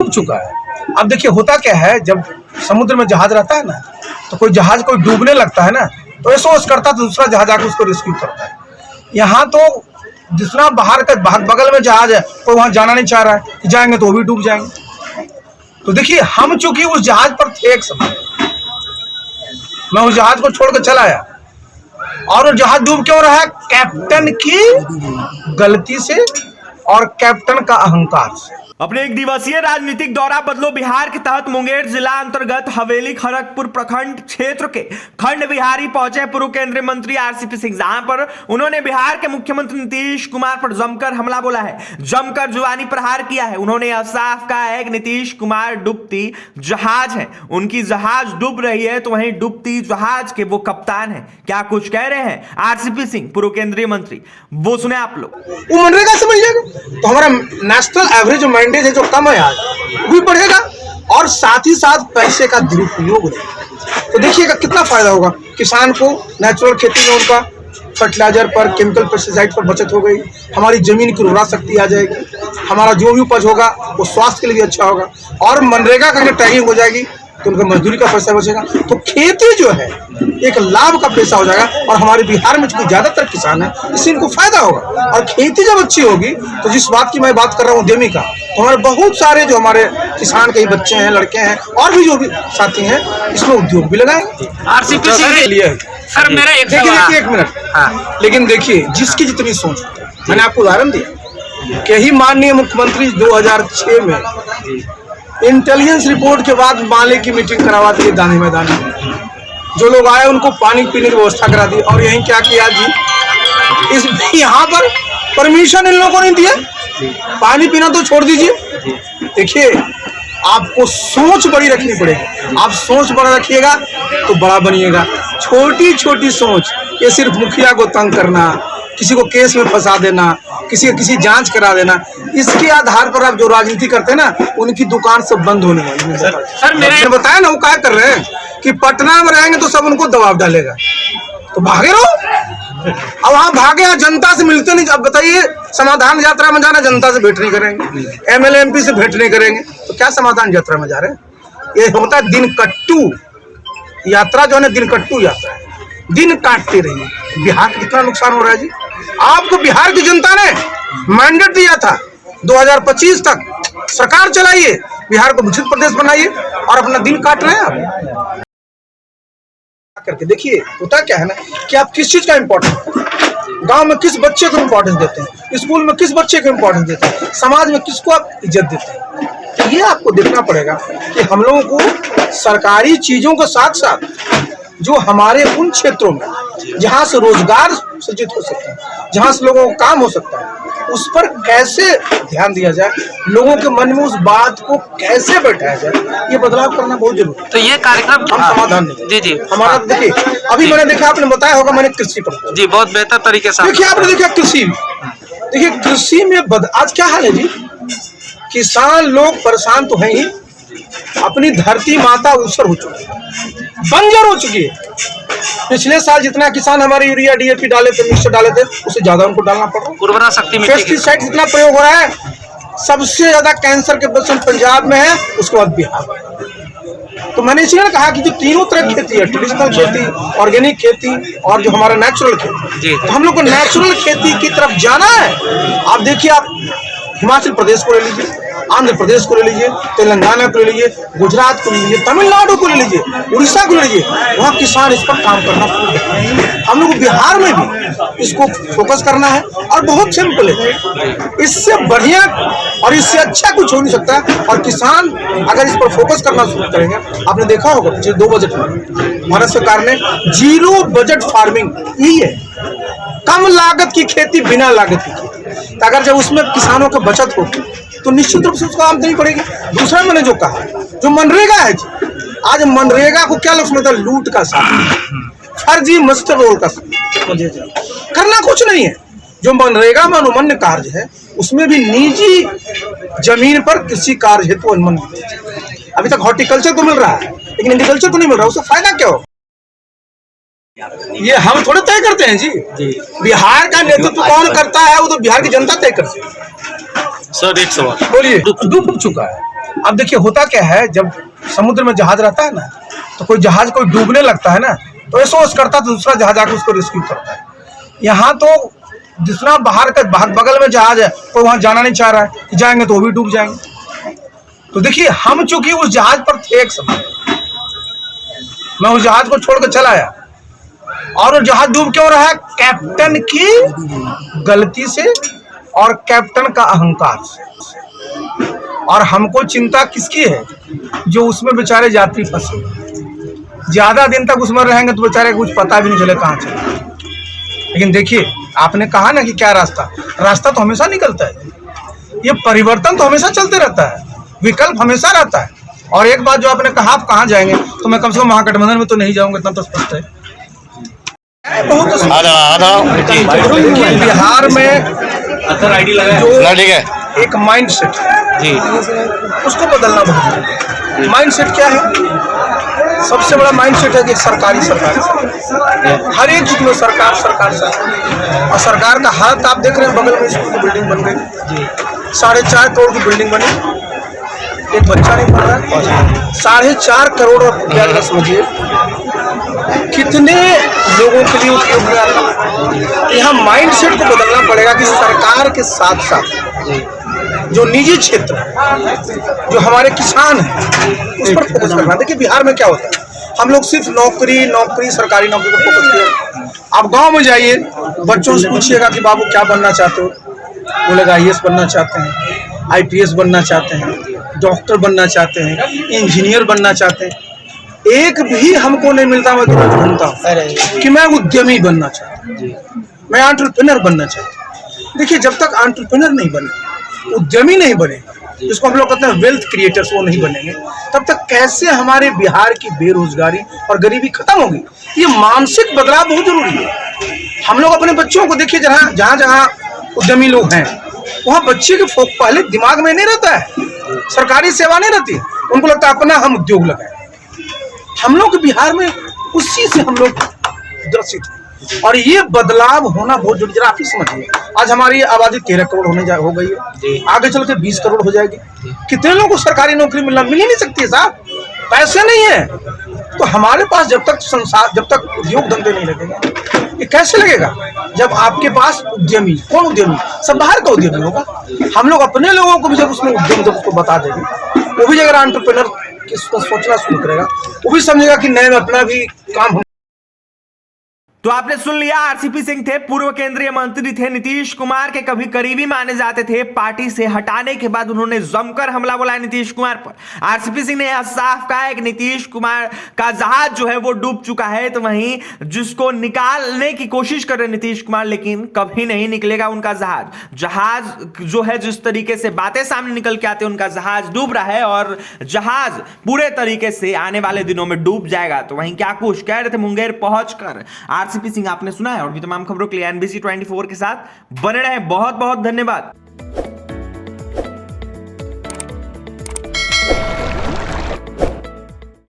डूब चुका है। अब देखिए होता क्या है, जब समुद्र में जहाज रहता है ना, तो कोई जहाज कोई डूबने लगता है ना, तो एसओएस करता है तो दूसरा जहाज आकर उसको रेस्क्यू करता है। यहाँ तो दूसरा बाहर का बगल में जहाज है, कोई वहां जाना नहीं चाह रहा है कि जाएंगे तो वो भी डूब जाएंगे। तो देखिए हम चूंकि उस जहाज पर थे एक समय, मैं उस जहाज को छोड़कर चला आया, और वो जहाज डूब क्यों रहा है? कैप्टन की गलती से और कैप्टन का अहंकार से। अपने एक दिवसीय राजनीतिक दौरा बदलो बिहार के तहत मुंगेर जिला अंतर्गत हवेली खड़गपुर प्रखंड क्षेत्र के खंड बिहारी पहुंचे पूर्व केंद्रीय मंत्री आरसीपी सिंह, जहां पर उन्होंने बिहार के मुख्यमंत्री नीतीश कुमार पर जमकर हमला बोला है, जमकर जुबानी प्रहार किया है। उन्होंने यह साफ कहा है कि नीतीश कुमार डूबती जहाज है, उनकी जहाज डूब रही है तो वहीं डूबती जहाज के वो कप्तान है। क्या कुछ कह रहे हैं आरसीपी सिंह पूर्व केंद्रीय मंत्री, वो सुने आप लोग। वो मनरेगा से मिल जाएगा तो हमारा नेशनल एवरेज मैंडेज है जो कम है आज भी बढ़ेगा, और साथ ही साथ पैसे का दुरुपयोग होगा। तो देखिएगा कितना फायदा होगा किसान को। नेचुरल खेती में उनका फर्टिलाइजर पर, केमिकल पेस्टिसाइड पर बचत हो गई, हमारी जमीन की उर्वरा शक्ति आ जाएगी, हमारा जो भी उपज होगा वो स्वास्थ्य के लिए भी अच्छा होगा, और मनरेगा का टैगिंग हो जाएगी तो उनका मजदूरी का पैसा बचेगा। तो खेती जो है एक लाभ का पैसा हो जाएगा, और हमारे बिहार में जो ज्यादातर किसान है इससे इनको फायदा होगा। और खेती जब अच्छी होगी तो जिस बात की मैं बात कर रहा हूँ उद्यमी का, तो हमारे बहुत सारे जो हमारे किसान के बच्चे हैं, लड़के हैं, और भी जो भी साथी हैं, इसमें उद्योग भी लगाएंगे। आरसीपी के लिए सर मेरा एक मिनट, हाँ, लेकिन देखिए जिसकी जितनी सोच, मैंने आपको उदाहरण दिया कि ही माननीय मुख्यमंत्री 2006 में इंटेलिजेंस रिपोर्ट के बाद माले की मीटिंग करवा दी गांधी मैदान में, जो लोग आए उनको पानी पीने की व्यवस्था करा दी, और यहीं क्या किया जी, इस यहाँ पर परमिशन इन लोगों को नहीं दिया, पानी पीना तो छोड़ दीजिए। देखिए आपको सोच बड़ी रखनी पड़ेगी, आप सोच बड़ा रखिएगा तो बड़ा बनिएगा। छोटी छोटी सोच, ये सिर्फ मुखिया को तंग करना, किसी को केस में फंसा देना, किसी जांच करा देना, इसके आधार पर आप जो राजनीति करते हैं ना, उनकी दुकान सब बंद होने वाली है। सर मैंने बताया ना वो क्या कर रहे हैं कि पटना में रहेंगे तो सब उनको दबाव डालेगा, तो भागे रहो। अब वहाँ भागे, यहाँ जनता से मिलते नहीं। अब बताइए समाधान यात्रा में जाना, जनता से भेंट नहीं करेंगे, एमएलए एमपी से भेंट नहीं करेंगे, तो क्या समाधान यात्रा में जा रहे हैं? ये होता है दिन कट्टू यात्रा, जो है दिन कट्टू यात्रा है, दिन काटते रहिए। बिहार का कितना नुकसान हो रहा है जी। आपको बिहार की जनता ने मैंडेट दिया था 2025 तक सरकार चलाइए, बिहार को विकसित प्रदेश बनाइए, और अपना दिन काट रहे हैं आप करके। देखिए होता क्या है ना कि आप किस चीज का इम्पोर्टेंस, गांव में किस बच्चे को इम्पोर्टेंस देते हैं, स्कूल में किस बच्चे को इम्पोर्टेंस देते हैं, समाज में किसको आप इज्जत देते हैं। तो ये आपको देखना पड़ेगा कि हम लोगों को सरकारी चीजों के साथ साथ जो हमारे उन क्षेत्रों में जहाँ से रोजगार सृजित हो सकता है, जहाँ से लोगों को काम हो सकता है, उस पर कैसे ध्यान दिया जाए, लोगों के मन में उस बात को कैसे बैठाया जाए, ये बदलाव करना बहुत जरूरी है। तो ये कार्यक्रम हम समाधान नहीं जी हमारा। देखिए अभी मैंने देखा, आपने बताया होगा, मैंने कृषि पर जी बहुत बेहतर तरीके से देखिए, आपने देखा कृषि, देखिए कृषि में आज क्या हाल है जी, किसान लोग परेशान तो हैं ही, अपनी धरती माता ऊसर हो चुकी है, बंजर हो चुकी है। पिछले साल जितना किसान हमारे यूरिया डीएपी डाले थे, मिक्सचर डाले थे, उससे ज्यादा उनको डालना पड़ रहा है। उर्वरा शक्ति में पेस्टिसाइड जितना प्रयोग हो रहा है, सबसे ज्यादा कैंसर के पेशेंट पंजाब में है, उसके बाद बिहार में। तो मैंने इसलिए कहा कि जो तीनों तरह की खेती है, ट्रेडिशनल खेती, ऑर्गेनिक खेती, और जो हमारा नेचुरल खेती, तो हम लोग को नेचुरल खेती की तरफ जाना है। आप देखिए, आप हिमाचल प्रदेश को ले लीजिए, आंध्र प्रदेश को ले लीजिए, तेलंगाना को ले लीजिए, गुजरात को ले लीजिए, तमिलनाडु को ले लीजिए, उड़ीसा को ले लीजिए, वहाँ किसान इस पर काम करना शुरू कर। हम लोग बिहार में भी इसको फोकस करना है, और बहुत सिंपल है, इससे बढ़िया और इससे अच्छा कुछ हो नहीं सकता। और किसान अगर इस पर फोकस करना शुरू करेंगे, आपने देखा होगा पिछले 2 बजट में भारत सरकार ने जीरो बजट फार्मिंग, यही है कम लागत की खेती, बिना लागत की खेती। तो अगर जब उसमें किसानों की बचत होगी तो निश्चित रूप से उसको आमदनी बढ़ेगी। दूसरा मैंने जो कहा, जो मनरेगा है जी, आज मनरेगा को क्या लोग समझते हैं, लूट का साधन, फर्जी मास्टर रोल का साधन, करना कुछ नहीं है। जो मनरेगा में अनुमन्य कार्य है, उसमें भी निजी जमीन पर कृषि कार्य हेतु अनुमन्य। अभी तक हॉर्टिकल्चर तो मिल रहा है, लेकिन एग्रीकल्चर तो नहीं मिल रहा, उससे फायदा क्या हो? ये हम थोड़े तय करते हैं जी, बिहार का नेतृत्व कौन करता है, वो तो बिहार की जनता तय करती है। सर एक सवाल बोलिए। डूब चुका है अब देखिए होता क्या है, जब समुद्र में जहाज रहता है ना, तो कोई जहाज कोई डूबने लगता है ना, तो एसओएस करता है तो दूसरा जहाज आकर उसको रेस्क्यू करता है। यहाँ तो जितना बाहर का बगल में जहाज है, कोई वहां जाना नहीं चाह रहा है कि जाएंगे तो वो भी डूब जाएंगे। तो देखिए हम चूंकि उस जहाज पर थे एक समय, मैं उस जहाज को छोड़कर चला आया, और वो जहाज डूब क्यों रहा है? कैप्टन की गलती से और कैप्टन का अहंकार से। और हमको चिंता किसकी है? जो उसमें बेचारे यात्री फंसे, ज्यादा दिन तक उसमें रहेंगे तो बेचारे कुछ पता भी नहीं चले कहाँ चले। लेकिन देखिए आपने कहा ना कि क्या रास्ता तो हमेशा निकलता है, ये परिवर्तन तो हमेशा चलते रहता है, विकल्प हमेशा रहता है। और एक बात जो आपने कहा आप कहाँ जाएंगे, तो मैं कम से कम महागठबंधन में तो नहीं जाऊंगा, इतना तो स्पष्ट है। बहुत बिहार में जो एक माइंड सेट है उसको बदलना बहुत जरूरी है। माइंड सेट क्या है? सबसे बड़ा माइंड सेट है कि सरकारी हर एक चीज में सरकार। और सरकार का हालत आप देख रहे हैं, बगल में स्कूल की बिल्डिंग बन गई, 4.5 करोड़ की बिल्डिंग बनी, एक बच्चा नहीं पढ़ रहा। 4.5 करोड़ रुपया समझिए कितने लोगों के लिए उपयोग में आता है। यहाँ माइंड सेट को बदलना पड़ेगा कि सरकार के साथ साथ जो निजी क्षेत्र है, जो हमारे किसान हैं, उस पर फोकस करना। देखिए बिहार में क्या होता है, हम लोग सिर्फ नौकरी सरकारी नौकरी पर फोकस किया। आप गांव में जाइए, बच्चों से पूछिएगा कि बाबू क्या बनना चाहते हो, बोलेगा आईएएस बनना चाहते हैं, आईपीएस बनना चाहते हैं, डॉक्टर बनना चाहते हैं, इंजीनियर बनना चाहते हैं। एक भी हमको नहीं मिलता। मैं तो ढूंढता हूँ कि मैं उद्यमी बनना चाहता हूँ, मैं एंटरप्रेन्योर बनना चाहता हूँ। देखिए जब तक एंटरप्रेन्योर नहीं बने, उद्यमी नहीं बनेगा, जिसको हम लोग कहते हैं वेल्थ क्रिएटर्स, वो नहीं बनेंगे, तब तक कैसे हमारे बिहार की बेरोजगारी और गरीबी खत्म होगी? ये मानसिक बदलाव बहुत जरूरी है। हम लोग अपने बच्चों को देखिए, जहाँ उद्यमी लोग हैं वहाँ बच्चे के पहले दिमाग में नहीं रहता है, सरकारी सेवा नहीं रहती, उनको लगता है अपना हम उद्योग लगाए। हम लोग बिहार में उसी से हम लोग ग्रसित हैं, और ये बदलाव होना बहुत जरूरी। जरा आप ही समझिए, आज हमारी आबादी 13 करोड़ हो गई है, आगे चल के 20 करोड़ हो जाएगी। कितने लोगों को सरकारी नौकरी मिल ही नहीं सकती है साहब, पैसे नहीं है। तो हमारे पास जब तक उद्योग धंधे नहीं लगेंगे, ये कैसे लगेगा? जब आपके पास उद्यमी, कौन उद्यमी? सब बाहर का उद्यमी होगा। हम लोग अपने लोगों को भी जब उसमें उद्यम जब उसको बता देंगे, वो भी अगर एंटरप्रेन्योर किसको सोचना शुरू करेगा, वो भी समझेगा कि नए में अपना भी काम। तो आपने सुन लिया, आरसीपी सिंह थे, पूर्व केंद्रीय मंत्री थे, नीतीश कुमार के कभी करीबी माने जाते थे। पार्टी से हटाने के बाद उन्होंने जमकर हमला बोला नीतीश कुमार पर। आरसीपी सिंह ने यह साफ कहा है कि नीतीश कुमार का जहाज जो है वो डूब चुका है, तो वहीं जिसको निकालने की कोशिश कर रहे नीतीश कुमार, लेकिन कभी नहीं निकलेगा उनका जहाज जो है, जिस तरीके से बातें सामने निकल के आते हैं, उनका जहाज डूब रहा है और जहाज पूरे तरीके से आने वाले दिनों में डूब जाएगा। तो वहीं क्या कुछ कह रहे थे मुंगेर पहुंचकर आरसीपी सिंह, आपने सुना है। और भी तमाम खबरों के लिए NBC 24 के साथ बने रहें। बहुत बहुत धन्यवाद।